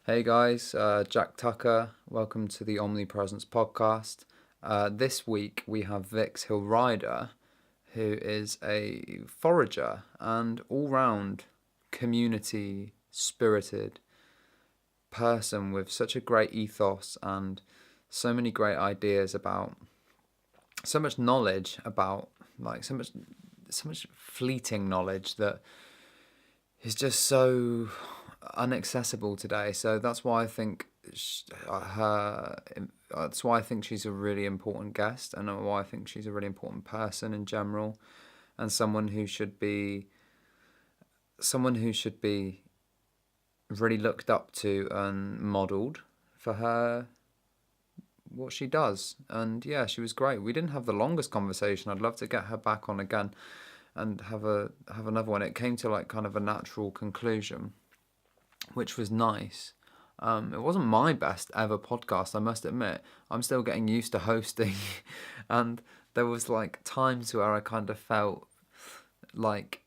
Hey guys, Jack Tucker. Welcome to the Omnipresence Podcast. This week we have Vix Hill-Ryder, who is a forager and all-round community-spirited person with such a great ethos and so many great ideas about, so much knowledge about, so much fleeting knowledge that is just so inaccessible today. So that's why I think that's why I think she's a really important guest, and why I think she's a really important person in general, and someone who should be really looked up to and modelled for her what she does. And yeah, she was great. We didn't have the longest conversation. I'd love to get her back on again and have another one. It came to like kind of a natural conclusion, which was nice. It wasn't my best ever podcast, I must admit. I'm still getting used to hosting, and there was like times where I kind of felt like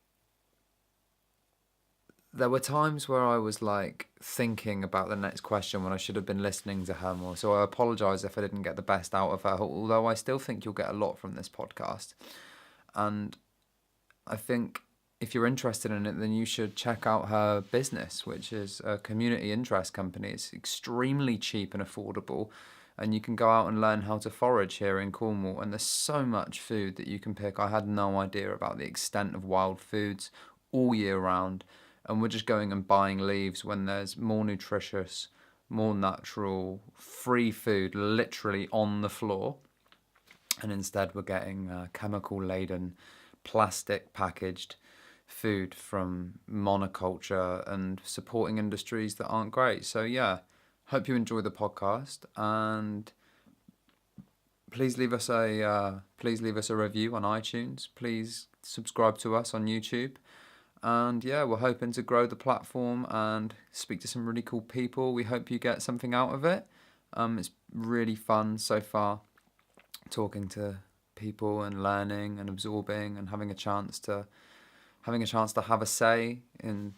there were times where I was like thinking about the next question when I should have been listening to her more. So I apologise if I didn't get the best out of her, although I still think you'll get a lot from this podcast. And I think if you're interested in it, then you should check out her business, which is a community interest company. It's extremely cheap and affordable, and you can go out and learn how to forage here in Cornwall. And there's so much food that you can pick. I had no idea about the extent of wild foods all year round, and we're just going and buying leaves when there's more nutritious, more natural, free food literally on the floor. And instead we're getting chemical-laden, plastic-packaged food from monoculture and supporting industries that aren't great. So yeah, hope you enjoy the podcast, and please leave us a review on iTunes. Please subscribe to us on YouTube. And yeah, we're hoping to grow the platform and speak to some really cool people. We hope you get something out of it. It's really fun so far, talking to people and learning and absorbing and having a chance to have a say in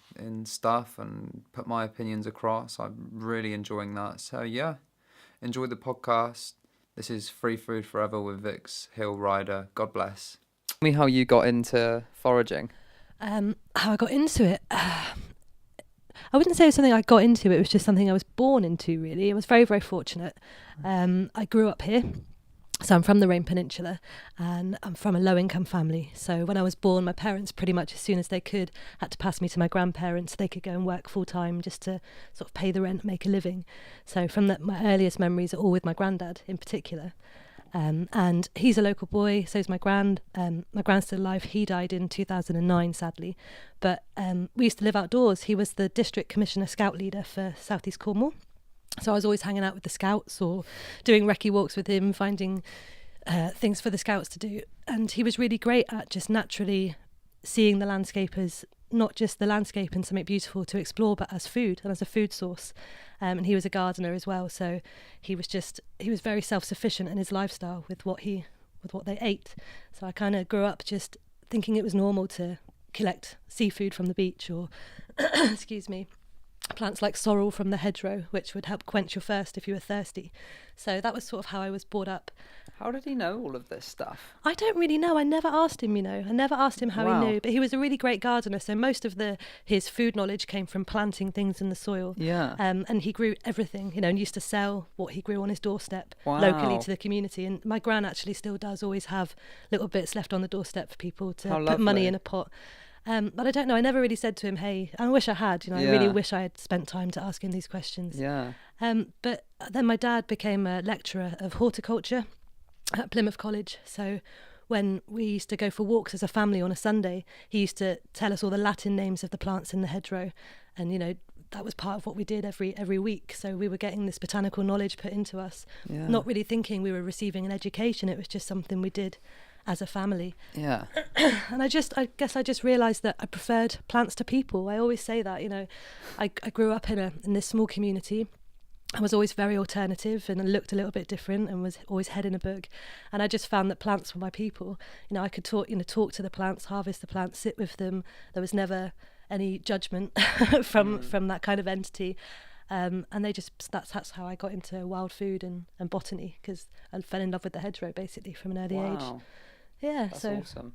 stuff and put my opinions across. I'm really enjoying that. So yeah, enjoy the podcast. This is Free Food Forever with Vix Hill-Ryder. God bless. Tell me how you got into foraging. How I got into it. I wouldn't say it was something I got into. It was just something I was born into, really. I was very, very fortunate. I grew up here. So I'm from the Rhine Peninsula, and I'm from a low-income family. So when I was born, my parents pretty much as soon as they could had to pass me to my grandparents so they could go and work full-time just to sort of pay the rent, make a living. So from that, my earliest memories are all with my granddad in particular. And he's a local boy, so is my grand. My grand's still alive. He died in 2009, sadly. But we used to live outdoors. He was the district commissioner scout leader for South East Cornwall. So I was always hanging out with the scouts or doing recce walks with him, finding things for the scouts to do. And he was really great at just naturally seeing the landscape as not just the landscape and something beautiful to explore, but as food and as a food source. And he was a gardener as well. So he was very self-sufficient in his lifestyle with what they ate. So I kind of grew up just thinking it was normal to collect seafood from the beach or, excuse me, plants like sorrel from the hedgerow, which would help quench your thirst if you were thirsty. So that was sort of how I was brought up. How did he know all of this stuff? I don't really know. I never asked him, I never asked him how Wow. he knew, but he was a really great gardener. So most of his food knowledge came from planting things in the soil. Yeah. And he grew everything, and used to sell what he grew on his doorstep Wow. locally to the community. And my gran actually still does always have little bits left on the doorstep for people to put money in a pot. But I don't know, I never really said to him, hey, I wish I had, I really wish I had spent time to ask him these questions. Yeah. But then my dad became a lecturer of horticulture at Plymouth College. So when we used to go for walks as a family on a Sunday, he used to tell us all the Latin names of the plants in the hedgerow. And, that was part of what we did every week. So we were getting this botanical knowledge put into us, not really thinking we were receiving an education. It was just something we did as a family. Yeah. And I guess I just realised that I preferred plants to people. I always say that, I grew up in this small community. I was always very alternative and looked a little bit different and was always head in a book. And I just found that plants were my people. I could talk to the plants, harvest the plants, sit with them. There was never any judgment from that kind of entity. And that's how I got into wild food and botany, because I fell in love with the hedgerow basically from an early age. Yeah, that's so awesome.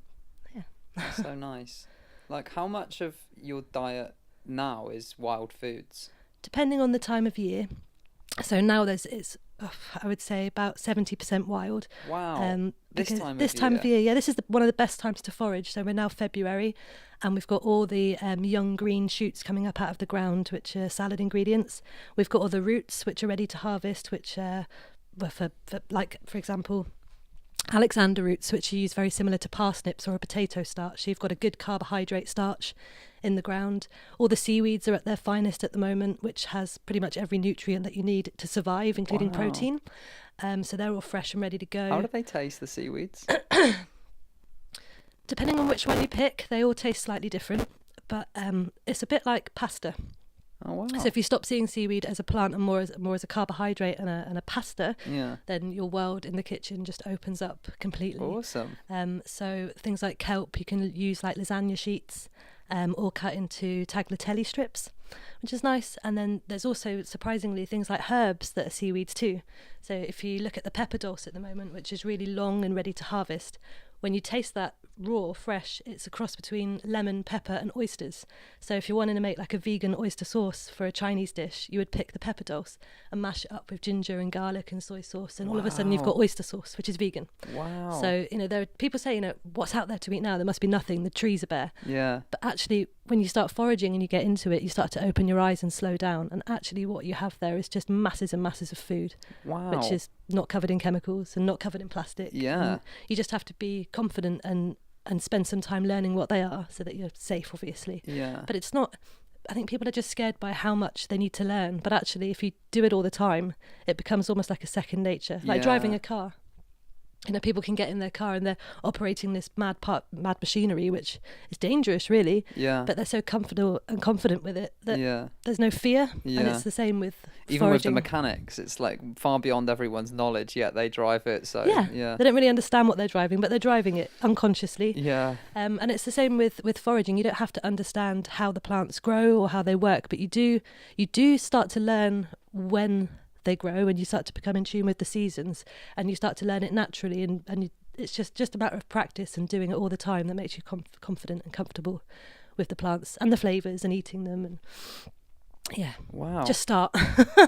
Yeah. That's so nice. Like, how much of your diet now is wild foods? Depending on the time of year. So now I would say about 70% wild. Wow. This time of year, yeah, this is one of the best times to forage. So we're now February, and we've got all the young green shoots coming up out of the ground, which are salad ingredients. We've got all the roots, which are ready to harvest, which were for example, Alexander roots, which are used very similar to parsnips or a potato starch. So you've got a good carbohydrate starch in the ground. All the seaweeds are at their finest at the moment, which has pretty much every nutrient that you need to survive, including protein. So they're all fresh and ready to go. How do they taste, the seaweeds? Depending on which one you pick, they all taste slightly different, but it's a bit like pasta. Oh, wow. So if you stop seeing seaweed as a plant and more as a carbohydrate and a pasta, then your world in the kitchen just opens up completely. Awesome. So things like kelp you can use like lasagna sheets, or cut into tagliatelle strips, which is nice. And then there's also, surprisingly, things like herbs that are seaweeds too. So if you look at the pepper dulse at the moment, which is really long and ready to harvest, when you taste that raw, fresh, it's a cross between lemon, pepper and oysters. So if you're wanting to make like a vegan oyster sauce for a Chinese dish, you would pick the pepper dulse and mash it up with ginger and garlic and soy sauce, and all of a sudden you've got oyster sauce, which is vegan. Wow. So, there are people say, what's out there to eat now? There must be nothing. The trees are bare. Yeah. But actually, when you start foraging and you get into it, you start to open your eyes and slow down. And actually what you have there is just masses and masses of food. Wow. Which is not covered in chemicals and not covered in plastic. Yeah. And you just have to be confident and spend some time learning what they are so that you're safe, obviously. Yeah. But it's not, I think people are just scared by how much they need to learn. But actually, if you do it all the time, it becomes almost like a second nature, like driving a car. People can get in their car and they're operating this mad machinery, which is dangerous, really. Yeah. But they're so comfortable and confident with it that there's no fear. Yeah. And it's the same with even foraging. with the mechanics, it's like far beyond everyone's knowledge, yet they drive it. So yeah. They don't really understand what they're driving, but they're driving it unconsciously. Yeah. And it's the same with foraging. You don't have to understand how the plants grow or how they work, but you do start to learn when they grow, and you start to become in tune with the seasons, and you start to learn it naturally, and it's just a matter of practice and doing it all the time that makes you confident and comfortable with the plants and the flavours and eating them. And wow, just start.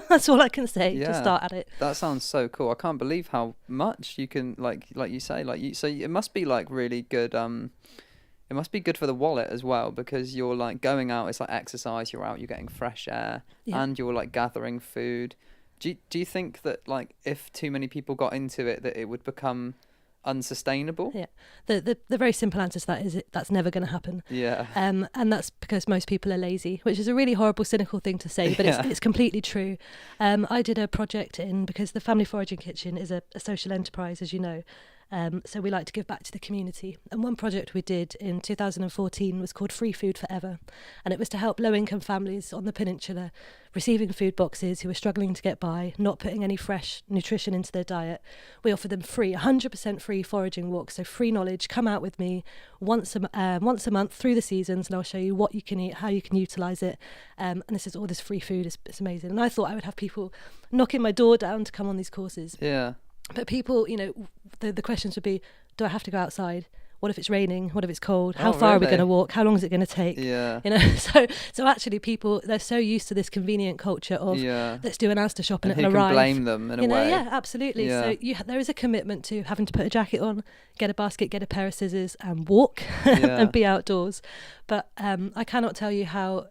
That's all I can say. Just start at it. That sounds so cool. I can't believe how much you can like you say, so it must be like really good. It must be good for the wallet as well, because you're like going out, it's like exercise, you're out, you're getting fresh air, and you're like gathering food. Do you think that like if too many people got into it, that it would become unsustainable? Yeah. The very simple answer to that is that's never going to happen. Yeah. And that's because most people are lazy, which is a really horrible, cynical thing to say, but it's completely true. I did a project because the Family Foraging Kitchen is a social enterprise, as you know. So we like to give back to the community. And one project we did in 2014 was called Free Food Forever. And it was to help low-income families on the peninsula receiving food boxes who were struggling to get by, not putting any fresh nutrition into their diet. We offer them 100% free foraging walks, so free knowledge. Come out with me once a month through the seasons, and I'll show you what you can eat, how you can utilise it. And this is all this free food. It's amazing. And I thought I would have people knocking my door down to come on these courses. Yeah. But people, the questions would be, do I have to go outside? What if it's raining? What if it's cold? How far are we going to walk? How long is it going to take? Yeah. So actually people, they're so used to this convenient culture of let's do an Asda shop and it'll arrive. Who can blame them in a way? Yeah, absolutely. Yeah. So there is a commitment to having to put a jacket on, get a basket, get a pair of scissors and walk and be outdoors. But I cannot tell you how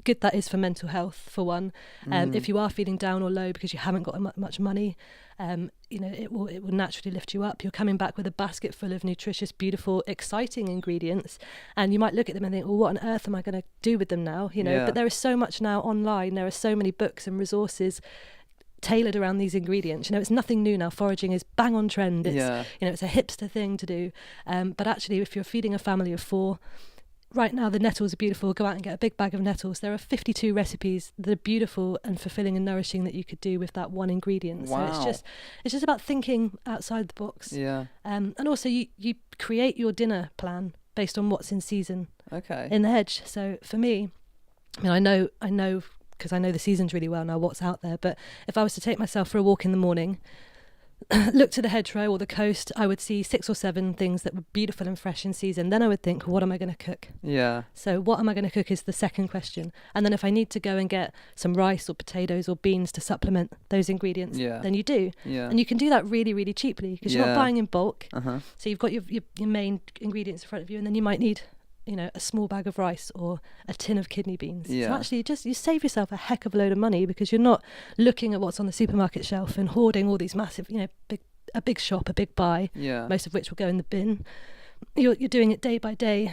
good that is for mental health, for one. If you are feeling down or low because you haven't got much money, it will naturally lift you up. You're coming back with a basket full of nutritious, beautiful, exciting ingredients, and you might look at them and think, well, what on earth am I going to do with them now? But there is so much now online. There are so many books and resources tailored around these ingredients. It's nothing new now. Foraging is bang on trend. It's it's a hipster thing to do, but actually if you're feeding a family of 4, right now the nettles are beautiful. Go out and get a big bag of nettles. There are 52 recipes that are beautiful and fulfilling and nourishing that you could do with that one ingredient. Wow. So it's just about thinking outside the box. Yeah. And also you create your dinner plan based on what's in season. Okay. In the hedge. So for me, I know because I know the seasons really well now, what's out there. But if I was to take myself for a walk in the morning, look to the hedgerow or the coast, I would see 6 or 7 things that were beautiful and fresh in season. Then I would think, what am I going to cook? Yeah. So what am I going to cook is the second question. And then if I need to go and get some rice or potatoes or beans to supplement those ingredients, then you do. Yeah. And you can do that really, really cheaply because you're not buying in bulk. Uh-huh. So you've got your main ingredients in front of you, and then you might need, you know, a small bag of rice or a tin of kidney beans. Yeah. So actually you save yourself a heck of a load of money because you're not looking at what's on the supermarket shelf and hoarding all these massive, you know, a big shop, a big buy, most of which will go in the bin. You're doing it day by day.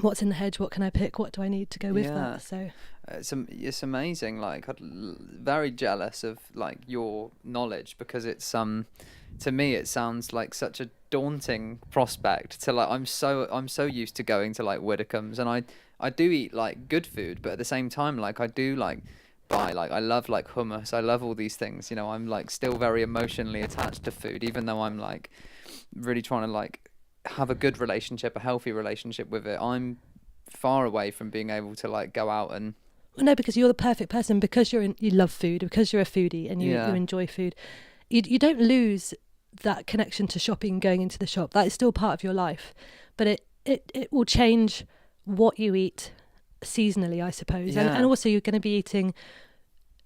What's in the hedge? What can I pick? What do I need to go with that? So it's amazing. Like, very jealous of like your knowledge, because it's to me it sounds like such a daunting prospect. To like, I'm so used to going to like Widdicombe's, and I do eat like good food, but at the same time, like I do like buy, like I love like hummus, I love all these things, you know. I'm like still very emotionally attached to food, even though I'm like really trying to like have a good relationship, a healthy relationship with it. I'm far away from being able to like go out and no, because you're the perfect person, because you love food, because you're a foodie and you enjoy food. You don't lose that connection to shopping, going into the shop. That is still part of your life, but it will change what you eat seasonally, I suppose. And also you're going to be eating,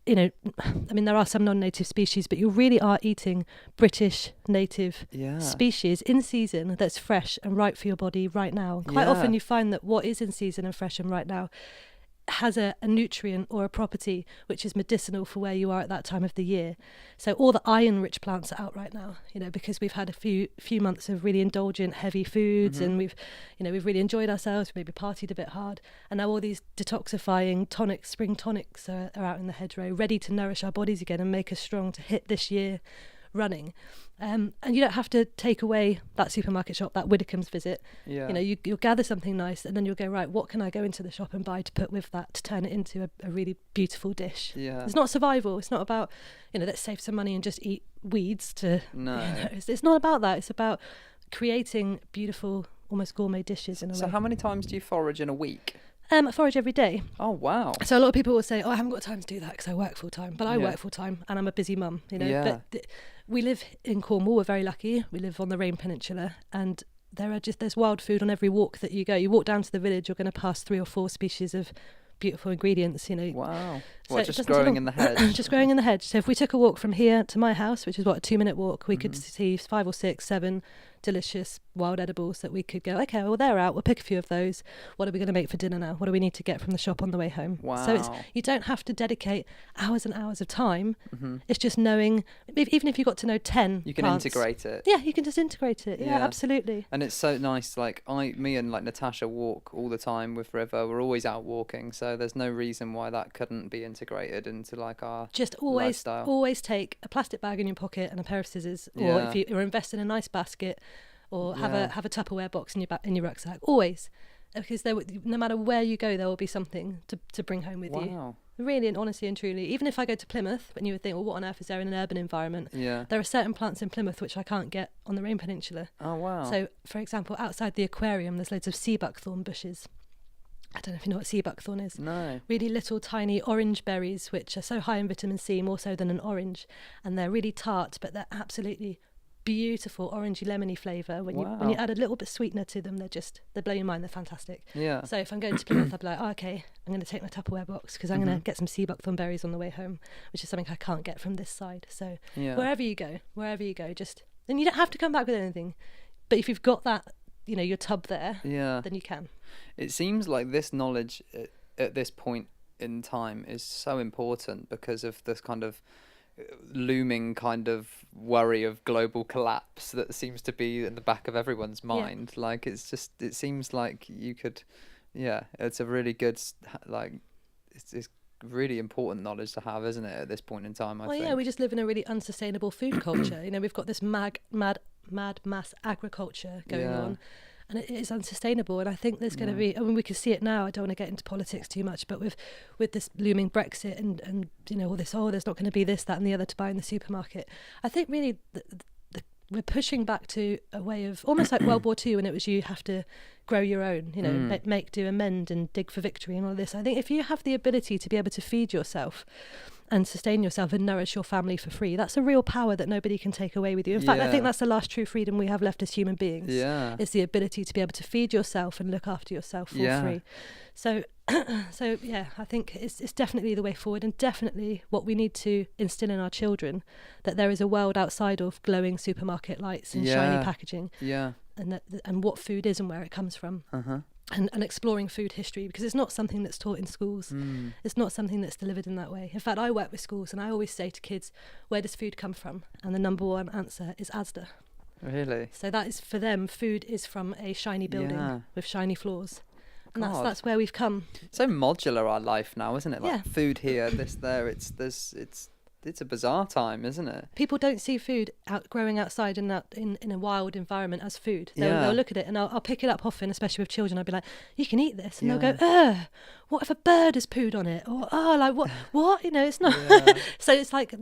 you know, I mean, there are some non-native species, but you really are eating British native species in season that's fresh and right for your body right now. Quite often you find that what is in season and fresh and right now has a nutrient or a property which is medicinal for where you are at that time of the year. So all the iron rich plants are out right now, you know, because we've had a few months of really indulgent heavy foods, and we've really enjoyed ourselves, maybe partied a bit hard, and now all these detoxifying tonics, spring tonics are out in the hedgerow, ready to nourish our bodies again and make us strong to hit this year running. And you don't have to take away that supermarket shop, that Widdicombe's visit. You know, you'll gather something nice, and then you'll go, right, what can I go into the shop and buy to put with that to turn it into a really beautiful dish? It's not survival. It's not about, you know, let's save some money and just eat weeds to you know, it's not about that. It's about creating beautiful, almost gourmet dishes in a way. So how many times do you forage in a week? I forage every day. Oh, wow. So a lot of people will say, I haven't got time to do that because I work full time. But I work full time and I'm a busy mum, you know. But we live in Cornwall. We're very lucky. We live on the Rain Peninsula, and there's wild food on every walk that you go. You walk down to the village, you're going to pass 3 or 4 species of beautiful ingredients, you know. Wow. So what, just growing in the hedge? Just growing in the hedge. So if we took a walk from here to my house, which is a 2-minute walk, we could see 5 or 6, 7 delicious wild edibles that we could go, okay, well, they're out, we'll pick a few of those. What are we going to make for dinner now? What do we need to get from the shop on the way home? Wow. So you don't have to dedicate hours and hours of time. It's just knowing, even if you got to know 10 you can plants, integrate it. Yeah, you can just integrate it. Yeah, absolutely. And it's so nice, like me and like Natasha walk all the time with River. We're always out walking, so there's no reason why that couldn't be integrated into like our just lifestyle. Always take a plastic bag in your pocket and a pair of scissors, or if you're investing in a nice basket, or have a Tupperware box in your rucksack, always, because no matter where you go, there will be something to bring home with you. Really, and honestly and truly, even if I go to Plymouth, and you would think, well, what on earth is there in an urban environment? There are certain plants in Plymouth which I can't get on the Rain Peninsula. Oh, wow. So, for example, outside the aquarium, there's loads of sea buckthorn bushes. I don't know if you know what sea buckthorn is. No. Really little tiny orange berries, which are so high in vitamin C, more so than an orange, and they're really tart, but they're absolutely beautiful orangey lemony flavour. When you add a little bit sweetener to them, they blow your mind. They're fantastic. So if I'm going to Plymouth, I'll be like, okay, I'm going to take my Tupperware box because I'm going to get some sea buckthorn berries on the way home, which is something I can't get from this side. So wherever you go, just, and you don't have to come back with anything, but if you've got that, you know, your tub there, then you can. It seems like this knowledge at this point in time is so important because of this kind of looming kind of worry of global collapse that seems to be in the back of everyone's mind. Like, it seems like you could, it's a really good, like, it's really important knowledge to have, isn't it, at this point in time? I think. We just live in a really unsustainable food culture. You know, we've got this mad mass agriculture going on, and it is unsustainable. And I think there's going to be, I mean, we can see it now. I don't want to get into politics too much, but with this looming Brexit and you know, all this, there's not going to be this, that and the other to buy in the supermarket. I think really we're pushing back to a way of almost like World War II, when it was you have to grow your own, you know, make, do, amend, and dig for victory and all this. I think if you have the ability to be able to feed yourself and sustain yourself and nourish your family for free, that's a real power that nobody can take away with you. In fact, I think that's the last true freedom we have left as human beings. Yeah. It's the ability to be able to feed yourself and look after yourself for free. So yeah, I think it's definitely the way forward, and definitely what we need to instill in our children, that there is a world outside of glowing supermarket lights and shiny packaging. Yeah. And what food is and where it comes from. And exploring food history, because it's not something that's taught in schools. It's not something that's delivered in that way. In fact, I work with schools and I always say to kids, where does food come from? And the number one answer is Asda. Really? So that is, for them, food is from a shiny building with shiny floors. And that's where we've come. So modular, our life now, isn't it? Like food here, this there. It's a bizarre time, isn't it? People don't see food growing outside in a wild environment as food. They'll look at it, and I'll pick it up often, especially with children. I'll be like, you can eat this. And they'll go, what if a bird has pooed on it? Or, like, what? You know, it's not. So it's like,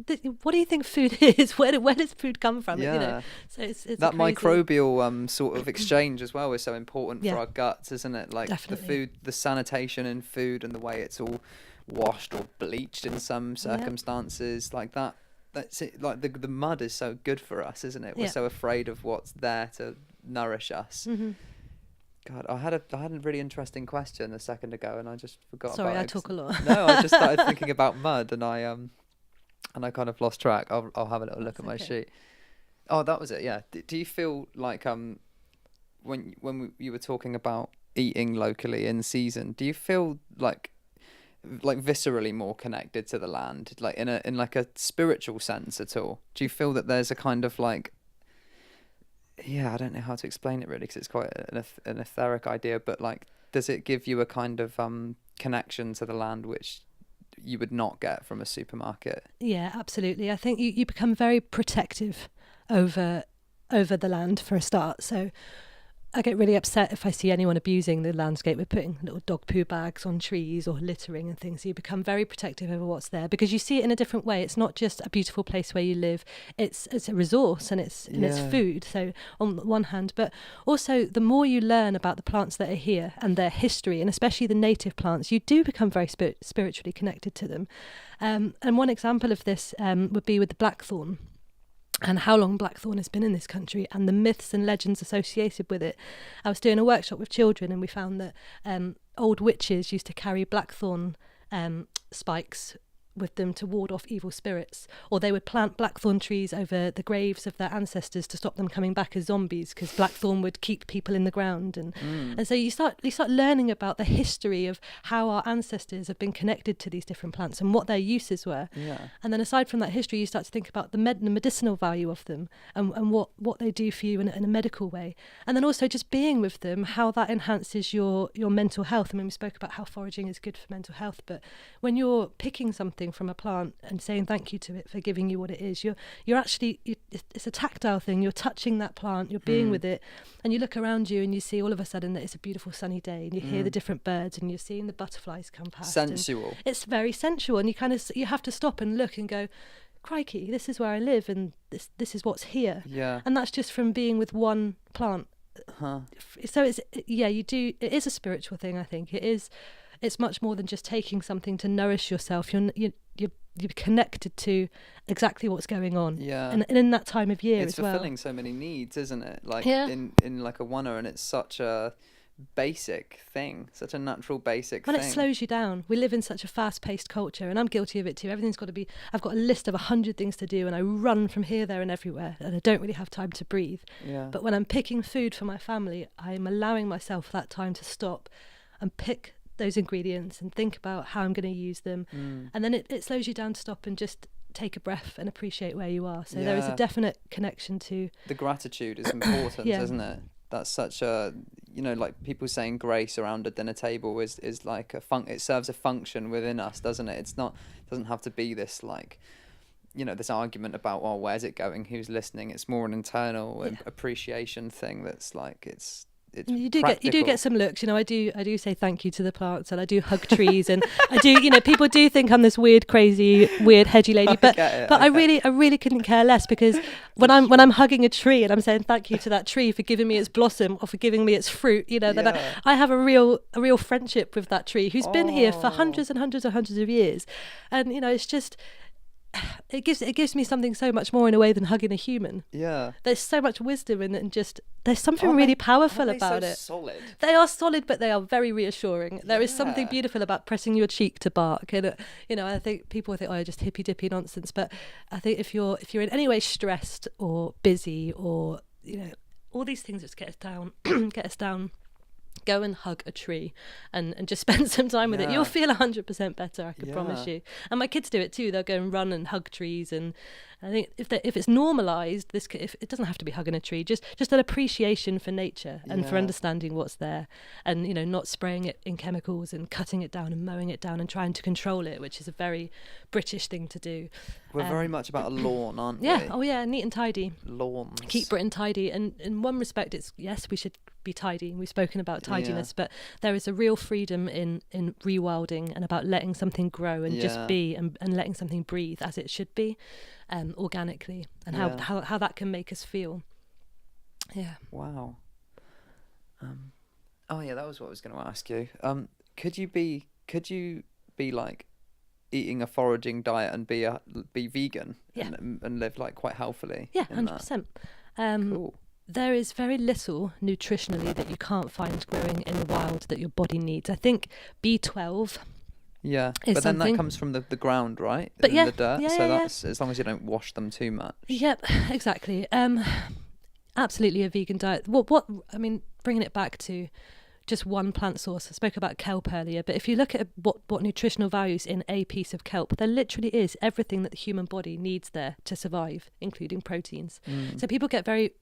what do you think food is? Where does food come from? Yeah. You know? So it's that microbial sort of exchange as well is so important for our guts, isn't it? Like Definitely. the food, the sanitation in food, and the way it's all washed or bleached in some circumstances, like that's it. Like the mud is so good for us, isn't it? We're so afraid of what's there to nourish us. God, I had a really interesting question a second ago, and I just forgot. Sorry, about I talk a lot. No, I just started thinking about mud, and I kind of lost track. I'll have a little look at my sheet. Oh, that was it. Yeah. Do you feel like when you were talking about eating locally in season, do you feel like viscerally more connected to the land, like in like a spiritual sense at all? Do you feel that there's a kind of like, I don't know how to explain it really, because it's quite an etheric idea, but like, does it give you a kind of connection to the land which you would not get from a supermarket? Yeah, absolutely. I think you become very protective over the land for a start. So I get really upset if I see anyone abusing the landscape with putting little dog poo bags on trees or littering and things. You become very protective over what's there, because you see it in a different way. It's not just a beautiful place where you live. It's a resource, and it's food. So on one hand, but also the more you learn about the plants that are here and their history, and especially the native plants, you do become very spiritually connected to them. And one example of this would be with the blackthorn, and how long blackthorn has been in this country and the myths and legends associated with it. I was doing a workshop with children, and we found that old witches used to carry blackthorn spikes with them to ward off evil spirits, or they would plant blackthorn trees over the graves of their ancestors to stop them coming back as zombies, because blackthorn would keep people in the ground. And so you start learning about the history of how our ancestors have been connected to these different plants and what their uses were. And then aside from that history, you start to think about the medicinal value of them, and what they do for you in a medical way. And then also just being with them, how that enhances your mental health. I mean, we spoke about how foraging is good for mental health, but when you're picking something from a plant and saying thank you to it for giving you what it is, you're actually, it's a tactile thing. You're touching that plant, you're being with it, and you look around you and you see all of a sudden that it's a beautiful sunny day, and you hear the different birds, and you're seeing the butterflies come past. Sensual. It's very sensual, and you have to stop and look and go, crikey, this is where I live, and this is what's here. And that's just from being with one plant. So it is a spiritual thing. I think it's much more than just taking something to nourish yourself. You're connected to exactly what's going on. And in that time of year it's as well. It's fulfilling so many needs, isn't it? Like in like a oneer, and it's such a basic thing, such a natural basic thing. And it slows you down. We live in such a fast-paced culture, and I'm guilty of it too. Everything's got to be, I've got a list of 100 things to do, and I run from here, there and everywhere, and I don't really have time to breathe. But when I'm picking food for my family, I'm allowing myself that time to stop and pick those ingredients and think about how I'm going to use them. And then it slows you down to stop and just take a breath and appreciate where you are. So there is a definite connection to the gratitude is important, isn't it? That's such a, like people saying grace around a dinner table is like it serves a function within us, doesn't it? It doesn't have to be this like, this argument about, where's it going, who's listening. It's more an internal appreciation thing that's like, it's You do practical. get some looks, I do say thank you to the plants, and I do hug trees, and I do, people do think I'm this weird, crazy, weird, hedgy lady, but I really couldn't care less, because when I'm hugging a tree and I'm saying thank you to that tree for giving me its blossom or for giving me its fruit, then I have a real friendship with that tree who's been here for hundreds and hundreds and hundreds of years, and it's just. It gives me something so much more in a way than hugging a human. Yeah. There's so much wisdom in it, and just there's something really powerful about it. Solid? They are solid, but they are very reassuring. There is something beautiful about pressing your cheek to bark, and I think people think, oh, just hippy dippy nonsense. But I think if you're in any way stressed or busy, or all these things that get us down. Go and hug a tree and just spend some time with it. You'll feel 100% better, I can promise you. And my kids do it too. They'll go and run and hug trees. And I think if it's normalised, if it doesn't have to be hugging a tree, just an appreciation for nature and for understanding what's there, and not spraying it in chemicals and cutting it down and mowing it down and trying to control it, which is a very British thing to do. We're very much about a lawn, aren't we? Yeah. Oh yeah, neat and tidy. Lawns. Keep Britain tidy. And in one respect, it's yes, we should be tidy. We've spoken about tidiness, but there is a real freedom in rewilding and about letting something grow and just be and letting something breathe as it should be, organically, and how that can make us feel. Yeah. Wow. Oh yeah, that was what I was going to ask you. Could you be like eating a foraging diet and be vegan and live like quite healthily? Yeah, 100%. Cool. There is very little nutritionally that you can't find growing in the wild that your body needs. I think B12. Yeah, but then that comes from the ground, right? But the dirt. That's as long as you don't wash them too much. Yep, exactly. Absolutely a vegan diet. What I mean, bringing it back to just one plant source. I spoke about kelp earlier, but if you look at what nutritional values in a piece of kelp, there literally is everything that the human body needs there to survive, including proteins. So people get very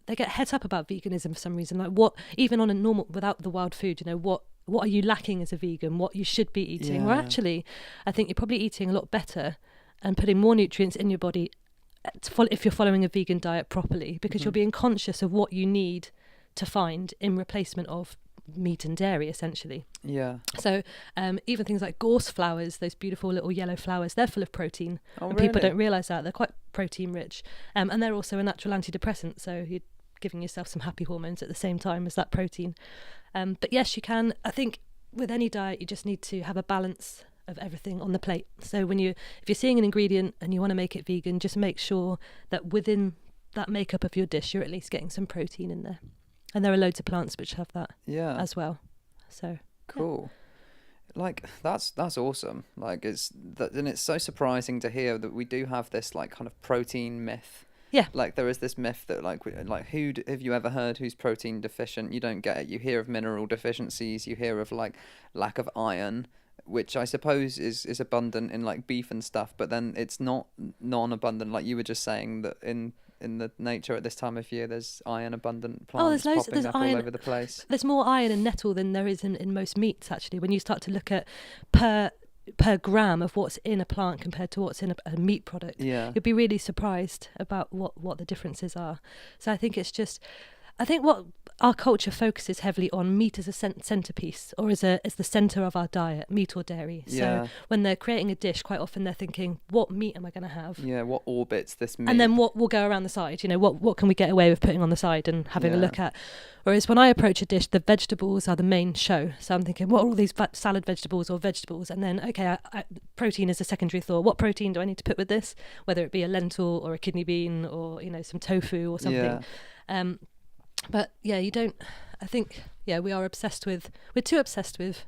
they get het up about veganism for some reason, like what, even on a normal, without the wild food, what are you lacking as a vegan, what you should be eating. Well, actually I think you're probably eating a lot better and putting more nutrients in your body if you're following a vegan diet properly, because you're being conscious of what you need to find in replacement of meat and dairy, essentially. Yeah. So even things like gorse flowers, those beautiful little yellow flowers, they're full of protein. And really? People don't realise that. They're quite protein rich. And they're also a natural antidepressant, so you're giving yourself some happy hormones at the same time as that protein. But yes, you can. I think with any diet, you just need to have a balance of everything on the plate. So if you're seeing an ingredient and you want to make it vegan, just make sure that within that makeup of your dish, you're at least getting some protein in there. And there are loads of plants which have that as well. So cool. Yeah. Like that's awesome. Like and it's so surprising to hear that we do have this like kind of protein myth. Yeah. Like there is this myth that like who have you ever heard who's protein deficient? You don't get it. You hear of mineral deficiencies. You hear of like lack of iron, which I suppose is abundant in like beef and stuff. But then it's not non-abundant, like you were just saying that in the nature at this time of year, there's iron abundant plants popping up all over the place. There's more iron in nettle than there is in most meats, actually. When you start to look at per gram of what's in a plant compared to what's in a meat product, you'll be really surprised about what the differences are. So I think what our culture focuses heavily on meat as a centerpiece, or as the center of our diet, meat or dairy. So when they're creating a dish, quite often they're thinking, what meat am I going to have? Yeah, what orbits this meat? And then what will go around the side? What can we get away with putting on the side and having a look at? Whereas when I approach a dish, the vegetables are the main show. So I'm thinking, what are all these salad vegetables or vegetables? And then, okay, protein is a secondary thought. What protein do I need to put with this? Whether it be a lentil or a kidney bean or some tofu or something. But yeah, we are we're too obsessed with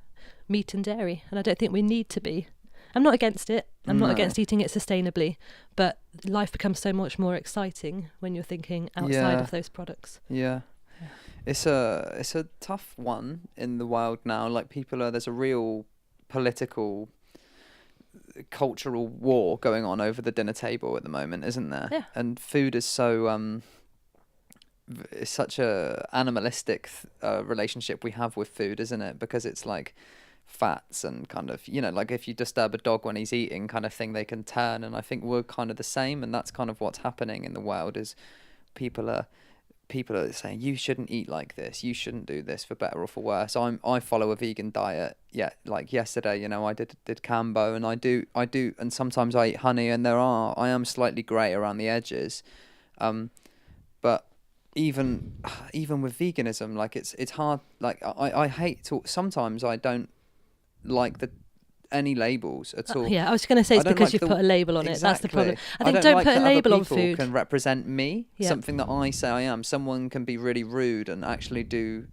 meat and dairy, and I don't think we need to be. I'm not against it. I'm not against eating it sustainably, but life becomes so much more exciting when you're thinking outside of those products. Yeah. It's a tough one in the wild now. Like there's a real political, cultural war going on over the dinner table at the moment, isn't there? Yeah. And food is so it's such a animalistic relationship we have with food, isn't it? Because it's like fats and kind of, like if you disturb a dog when he's eating kind of thing, they can turn. And I think we're kind of the same, and that's kind of what's happening in the wild is people are people are saying you shouldn't eat like this, you shouldn't do this for better or for worse. I follow a vegan diet. Yeah, like yesterday, you know, I did cambo, and I do, and sometimes I eat honey, and I am slightly grey around the edges, but even with veganism, like it's hard. Like I hate to, sometimes I don't like any labels at all. Yeah, I was going to say it's because you've put a label on it. That's the problem. I think don't put a label on food. Can represent me, something that I say I am. Someone can be really rude and actually do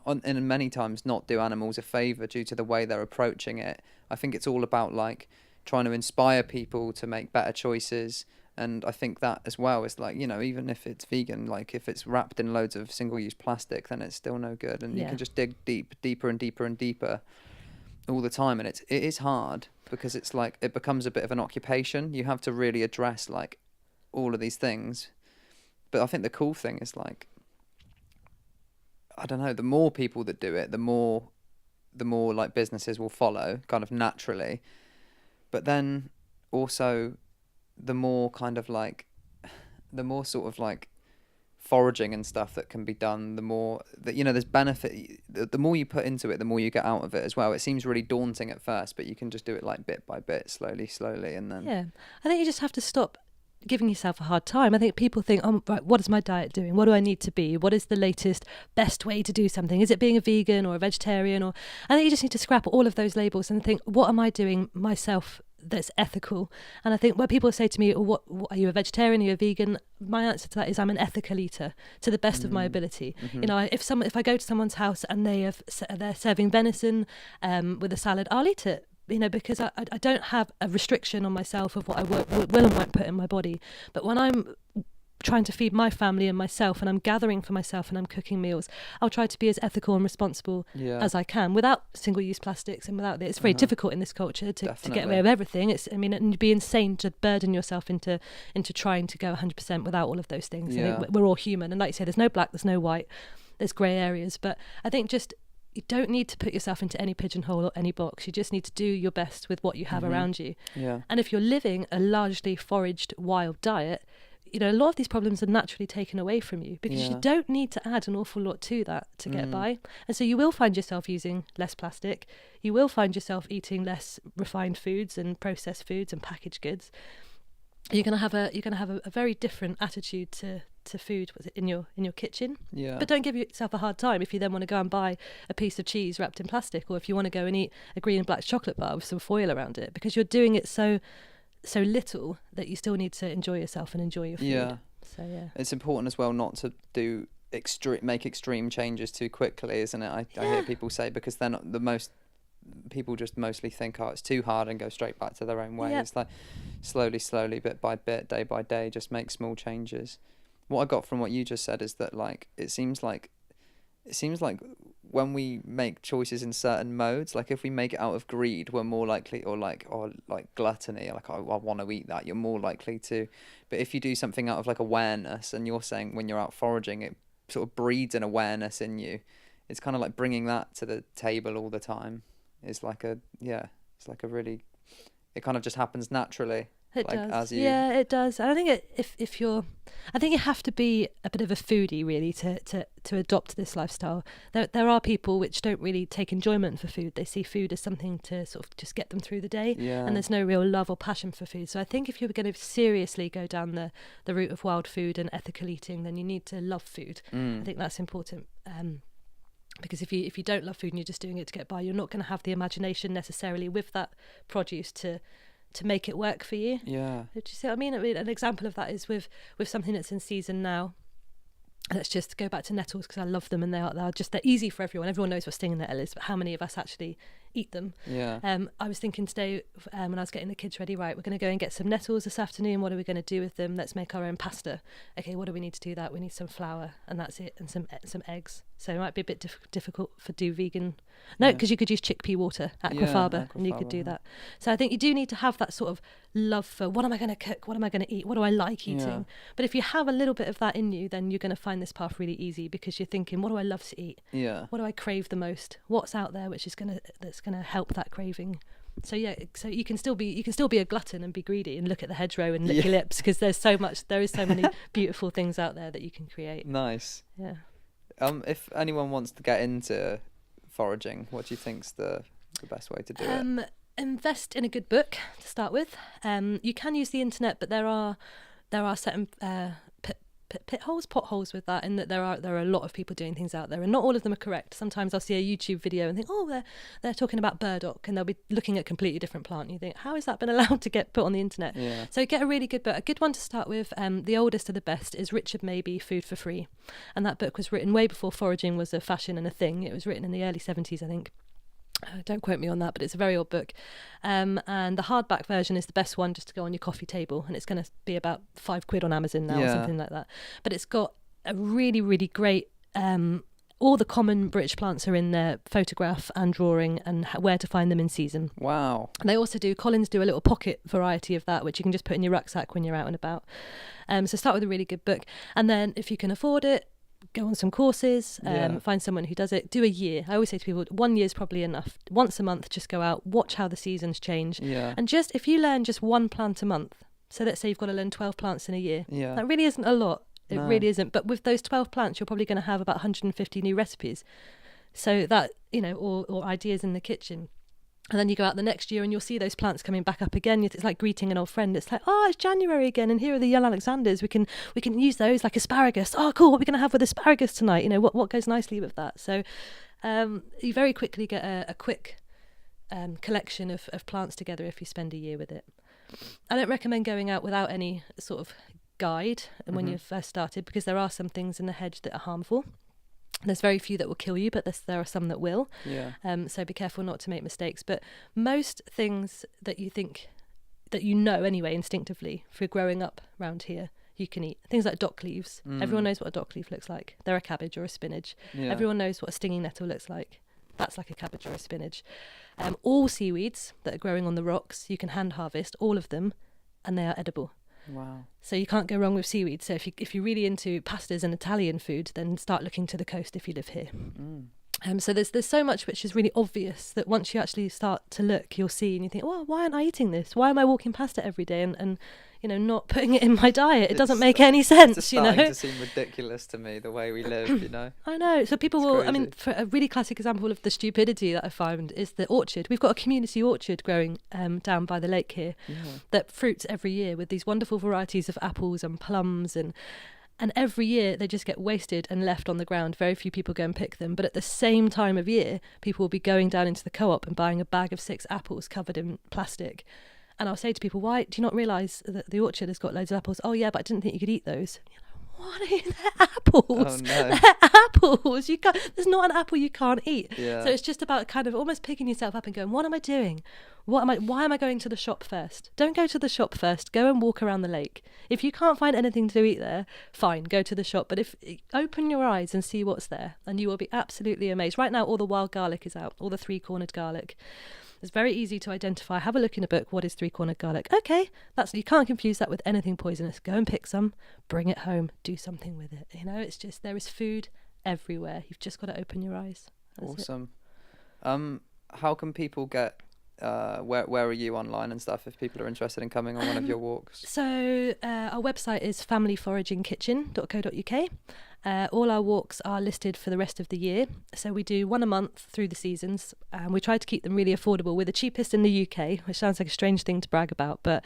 and many times not do animals a favour due to the way they're approaching it. I think it's all about like trying to inspire people to make better choices. And I think that as well is like, you know, even if it's vegan, like if it's wrapped in loads of single-use plastic, then it's still no good. And you can just dig deeper and deeper and deeper all the time, and it is hard because it's like it becomes a bit of an occupation. You have to really address like all of these things. But I think the cool thing is like, I don't know, the more people that do it, the more like businesses will follow kind of naturally. But then also the more kind of like the more sort of like foraging and stuff that can be done, the more that, you know, there's benefit. The more you put into it, the more you get out of it as well. It seems really daunting at first, but you can just do it like bit by bit, slowly, and then I think you just have to stop giving yourself a hard time. I think people think, oh, right, what is my diet doing? What do I need to be? What is the latest best way to do something? Is it being a vegan or a vegetarian? Or I think you just need to scrap all of those labels and think, what am I doing myself that's ethical? And I think when people say to me, oh, what are you, a vegetarian, are you a vegan? My answer to that is I'm an ethical eater to the best of my ability. You know, if I go to someone's house and they're serving venison with a salad, I'll eat it, you know, because I don't have a restriction on myself of what I will and won't put in my body. But when I'm trying to feed my family and myself, and I'm gathering for myself and I'm cooking meals, I'll try to be as ethical and responsible as I can without single-use plastics and without it's very difficult in this culture to get away with everything. And it'd be insane to burden yourself into trying to go 100% without all of those things. I think we're all human, and like you say, there's no black, there's no white, there's grey areas, but I think just you don't need to put yourself into any pigeonhole or any box. You just need to do your best with what you have around you. And if you're living a largely foraged wild diet, you know, a lot of these problems are naturally taken away from you because you don't need to add an awful lot to that to get by. And so you will find yourself using less plastic. You will find yourself eating less refined foods and processed foods and packaged goods. You're gonna have a very different attitude to food in your kitchen. But don't give yourself a hard time if you then want to go and buy a piece of cheese wrapped in plastic, or if you want to go and eat a green and black chocolate bar with some foil around it, because you're doing it so little that you still need to enjoy yourself and enjoy your food. So it's important as well not to make extreme changes too quickly, isn't it? I hear people say, because they're not people just mostly think, oh, it's too hard, and go straight back to their own way. It's like slowly, bit by bit, day by day, just make small changes. What I got from what you just said is that like it seems like when we make choices in certain modes, like if we make it out of greed, we're more likely, or like gluttony, like I want to eat that, you're more likely to. But if you do something out of like awareness, and you're saying when you're out foraging, it sort of breeds an awareness in you. It's kind of like bringing that to the table all the time. It's like it kind of just happens naturally. It does. It does. And I think I think you have to be a bit of a foodie really to adopt this lifestyle. There are people which don't really take enjoyment for food. They see food as something to sort of just get them through the day, and there's no real love or passion for food. So I think if you're going to seriously go down the route of wild food and ethical eating, then you need to love food. I think that's important. Because if you don't love food and you're just doing it to get by, you're not going to have the imagination necessarily with that produce to make it work for you. Do you see what I mean? An example of that is with something that's in season now. Let's just go back to nettles, because I love them, and they're easy for everyone. Everyone knows what stinging nettle is, but how many of us actually eat them? I was thinking today when I was getting the kids ready, right, we're going to go and get some nettles this afternoon. What are we going to do with them? Let's make our own pasta. Okay, what do we need to do that? We need some flour, and that's it, and some eggs. So it might be a bit difficult for vegan. No, because you could use chickpea water, aquafaba, and you could do that. So I think you do need to have that sort of love for, what am I going to cook? What am I going to eat? What do I like eating? But if you have a little bit of that in you, then you're going to find this path really easy, because you're thinking, what do I love to eat? What do I crave the most? What's out there that's going going to help that craving. So yeah, so you can still be a glutton and be greedy and look at the hedgerow and lick your lips, because there is so many beautiful things out there that you can create. Nice. Yeah. If anyone wants to get into foraging, what do you think's the best way to do it? Invest in a good book to start with. You can use the internet, but there are certain potholes with that, in that there are a lot of people doing things out there, and not all of them are correct. Sometimes I'll see a YouTube video and think, oh, they're talking about burdock, and they'll be looking at a completely different plant, and you think, how has that been allowed to get put on the internet? Yeah. So get a really good book. A good one to start with, the oldest of the best, is Richard Mabey, Food for Free, and that book was written way before foraging was a fashion and a thing. It was written in the early 70s, I think. Don't quote me on that, but it's a very old book. And the hardback version is the best one, just to go on your coffee table, and it's going to be about £5 on Amazon now, or something like that. But it's got a really, really great, all the common British plants are in there, photograph and drawing, and where to find them in season. Wow. And they also Collins do a little pocket variety of that, which you can just put in your rucksack when you're out and about. So start with a really good book, and then if you can afford it, go on some courses, find someone who does it. Do a year. I always say to people, 1 year is probably enough. Once a month, just go out, watch how the seasons change. Yeah. And just, if you learn just one plant a month, so let's say you've got to learn 12 plants in a year. Yeah. That really isn't a lot. It No. really isn't. But with those 12 plants, you're probably going to have about 150 new recipes. So that, or ideas in the kitchen. And then you go out the next year and you'll see those plants coming back up again. It's like greeting an old friend. It's like, oh, it's January again, and here are the young Alexanders. We can use those, like asparagus. Oh, cool. What are we going to have with asparagus tonight? What goes nicely with that? So you very quickly get a quick collection of plants together if you spend a year with it. I don't recommend going out without any sort of guide when you've first started, because there are some things in the hedge that are harmful. There's very few that will kill you, but there are some that will. Yeah. So be careful not to make mistakes. But most things that you think, that you know anyway instinctively, for growing up around here, you can eat. Things like dock leaves. Everyone knows what a dock leaf looks like. They're a cabbage or a spinach. Yeah. Everyone knows what a stinging nettle looks like. That's like a cabbage or a spinach. All seaweeds that are growing on the rocks, you can hand harvest, all of them, and they are edible. Wow. So you can't go wrong with seaweed. So if you're really into pastas and Italian food, then start looking to the coast if you live here. So there's so much which is really obvious, that once you actually start to look, you'll see and you think, well, why aren't I eating this? Why am I walking past it every day and not putting it in my diet? It doesn't make any sense. It's starting to seem ridiculous to me, the way we live. I know. So people will. crazy. I mean, for a really classic example of the stupidity that I find is the orchard. We've got a community orchard growing down by the lake here that fruits every year with these wonderful varieties of apples and plums, and every year they just get wasted and left on the ground. Very few people go and pick them. But at the same time of year, people will be going down into the co-op and buying a bag of 6 apples covered in plastic. And I'll say to people, why do you not realise that the orchard has got loads of apples? Oh yeah, but I didn't think you could eat those. What are you? They're apples. Oh no. They're apples. You can't. There's not an apple you can't eat. Yeah. So it's just about kind of almost picking yourself up and going, what am I doing? Why am I going to the shop first? Don't go to the shop first. Go and walk around the lake. If you can't find anything to eat there, fine, go to the shop. But open your eyes and see what's there, and you will be absolutely amazed. Right now, all the wild garlic is out, all the 3-cornered garlic. It's very easy to identify. Have a look in a book. What is 3-cornered garlic? Okay, you can't confuse that with anything poisonous. Go and pick some, bring it home, do something with it. It's just, there is food everywhere. You've just got to open your eyes. That's awesome. How can people get? Where are you online and stuff if people are interested in coming on one of your walks? So our website is familyforagingkitchen.co.uk. All our walks are listed for the rest of the year. So we do one a month through the seasons, and we try to keep them really affordable. We're the cheapest in the UK, which sounds like a strange thing to brag about, but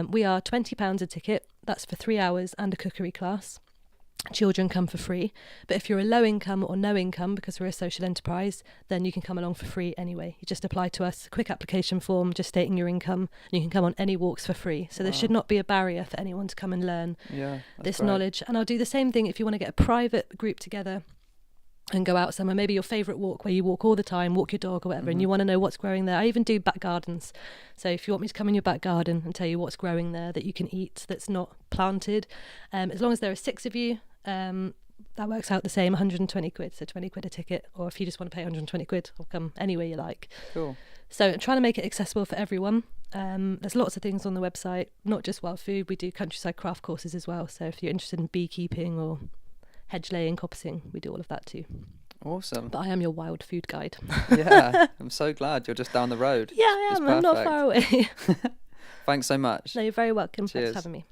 we are £20 a ticket. That's for 3 hours and a cookery class. Children come for free, but if you're a low income or no income, because we're a social enterprise, then you can come along for free anyway. You just apply to us, a quick application form just stating your income, and you can come on any walks for free. So there should not be a barrier for anyone to come and learn this knowledge. And I'll do the same thing if you want to get a private group together and go out somewhere, maybe your favourite walk where you walk all the time, walk your dog or whatever, and you want to know what's growing there. I even do back gardens. So if you want me to come in your back garden and tell you what's growing there that you can eat, that's not planted, as long as there are 6 of you, that works out the same, 120 quid, so 20 quid a ticket. Or if you just want to pay 120 quid, or come anywhere you like. Cool. So I'm trying to make it accessible for everyone. There's lots of things on the website, not just wild food. We do countryside craft courses as well. So if you're interested in beekeeping or hedge laying, coppicing, we do all of that too. Awesome. But I am your wild food guide. Yeah, I'm so glad you're just down the road. Yeah, I am. I'm not far away. Thanks so much. No, you're very welcome. Cheers. Thanks for having me.